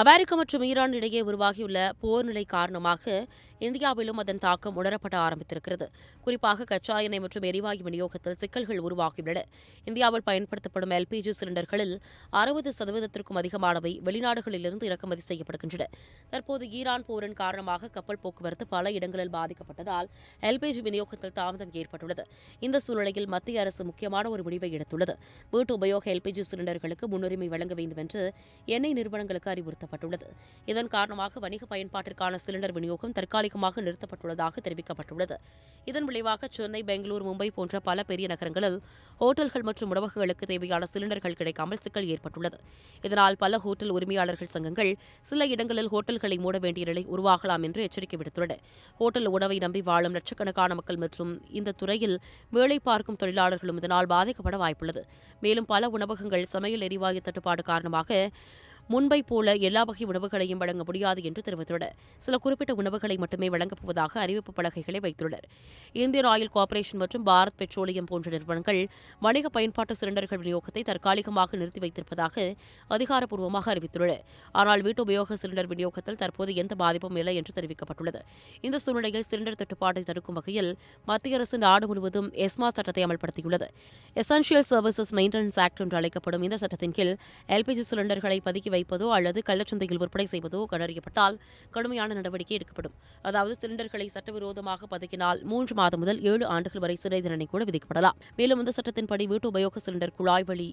America மற்றும் Iran இடையே உருவாகியுள்ள போர் நிலை காரணமாக இந்தியாவிலும் அதன் தாக்கம் உணரப்பட ஆரம்பித்திருக்கிறது. குறிப்பாக கச்சா எண்ணெய் மற்றும் எரிவாயு விநியோகத்தில் சிக்கல்கள் உருவாகியுள்ளன. இந்தியாவில் பயன்படுத்தப்படும் எல்பிஜி சிலிண்டர்களில் 60% அதிகமானவை வெளிநாடுகளிலிருந்து இறக்குமதி செய்யப்படுகின்றன. தற்போது ஈரான் போரின் காரணமாக கப்பல் போக்குவரத்து பல இடங்களில் பாதிக்கப்பட்டதால் எல்பிஜி விநியோகத்தில் தாமதம் ஏற்பட்டுள்ளது. இந்த சூழ்நிலையில் மத்திய அரசு முக்கியமான ஒரு முடிவை எடுத்துள்ளது. வீட்டு உபயோக எல்பிஜி சிலிண்டர்களுக்கு முன்னுரிமை வழங்க வேண்டும் என்று எண்ணெய் நிறுவனங்களுக்கு அறிவுறுத்தப்பட்டுள்ளது. இதன் காரணமாக வணிக பயன்பாட்டிற்கான சிலிண்டர் விநியோகம் தற்காலிகமாக நிறுத்தப்பட்டுள்ளதாக தெரிவிக்கப்பட்டுள்ளது. இதன் விளைவாக சென்னை, பெங்களூரு, மும்பை போன்ற பல பெரிய நகரங்களில் ஹோட்டல்கள் மற்றும் உணவகங்களுக்கு தேவையான சிலிண்டர்கள் கிடைக்காமல் சிக்கல் ஏற்பட்டுள்ளது. இதனால் பல ஹோட்டல் உரிமையாளர்கள் சங்கங்கள் சில இடங்களில் ஹோட்டல்களை மூட வேண்டிய நிலை உருவாகலாம் என்று எச்சரிக்கை விடுத்துள்ளன. ஹோட்டல் உணவை நம்பி வாழும் லட்சக்கணக்கான மக்கள் மற்றும் இந்த துறையில் வேலை பார்க்கும் தொழிலாளர்களும் இதனால் பாதிக்கப்பட வாய்ப்புள்ளது. மேலும் பல உணவகங்கள் சமையல் எரிவாயு தட்டுப்பாடு காரணமாக முன்பை போல எல்லா வகை உணவுகளையும் வழங்க முடியாது என்று தெரிவித்துள்ளனர். சில குறிப்பிட்ட உணவுகளை மட்டுமே வழங்கப் போவதாக அறிவிப்பு பலகைகளை வைத்துள்ளனர். இந்தியன் ஆயில் கார்ப்பரேஷன் மற்றும் பாரத் பெட்ரோலியம் போன்ற நிறுவனங்கள் வணிக பயன்பாட்டு சிலிண்டர்கள் விநியோகத்தை தற்காலிகமாக நிறுத்தி வைத்திருப்பதாக அதிகாரப்பூர்வமாக அறிவித்துள்ளன. ஆனால் வீட்டு உபயோக சிலிண்டர் விநியோகத்தில் தற்போது எந்த பாதிப்பும் இல்லை என்று தெரிவிக்கப்பட்டுள்ளது. இந்த சூழ்நிலையில் சிலிண்டர் தட்டுப்பாட்டை தடுக்கும் வகையில் மத்திய அரசு நாடு முழுவதும் எஸ்மா சட்டத்தை அமல்படுத்தியுள்ளது. எசென்ஷியல் சர்வீசஸ் மெயின்டெனன்ஸ் ஆக்ட் என்று அழைக்கப்படும் இந்த சட்டத்தின் கீழ் எல்பிஜி சிலிண்டர்களை பதுக்கி வைப்பதோ அல்லது கள்ளச்சந்தையில் விற்பனை செய்வதோ கண்டறியப்பட்டால் கடுமையான நடவடிக்கை எடுக்கப்படும். அதாவது சிலிண்டர்களை சட்டவிரோதமாக பதுக்கினால் 3 மாதம் முதல் 7 ஆண்டுகள் வரை சிறை தண்டனை கூட விதிக்கப்படலாம். மேலும் இந்த சட்டத்தின்படி வீட்டு உபயோக சிலிண்டர், குழாய் வழி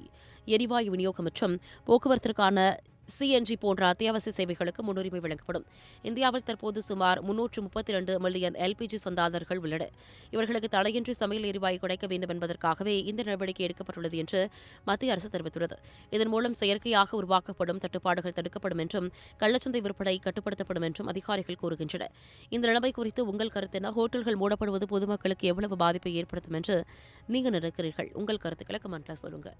எரிவாயு விநியோகம் மற்றும் போக்குவரத்திற்கான சிஎன்ஜி போன்ற அத்தியாவசிய சேவைகளுக்கு முன்னுரிமை வழங்கப்படும். இந்தியாவில் தற்போது சுமார் 332 மில்லியன் எல்பிஜி சந்தாதாரர்கள் உள்ளனர். இவர்களுக்கு தடையின்றி சமையல் எரிவாயு கிடைக்க வேண்டும் என்பதற்காகவே இந்த நடவடிக்கை எடுக்கப்பட்டுள்ளது என்று மத்திய அரசு தெரிவித்துள்ளது. இதன் மூலம் செயற்கையாக உருவாக்கப்படும் தட்டுப்பாடுகள் தடுக்கப்படும் என்றும் கள்ளச்சந்தை விற்பனை கட்டுப்படுத்தப்படும் என்றும் அதிகாரிகள் கூறுகின்றனர். இந்த நிலைமை குறித்து உங்கள் கருத்து என்ன? ஹோட்டல்கள் மூடப்படுவது பொதுமக்களுக்கு எவ்வளவு பாதிப்பை ஏற்படுத்தும் என்று நீங்கள் நினைக்கிறீர்கள்? உங்கள் கருத்துக்களை கமெண்ட்ல சொல்லுங்க.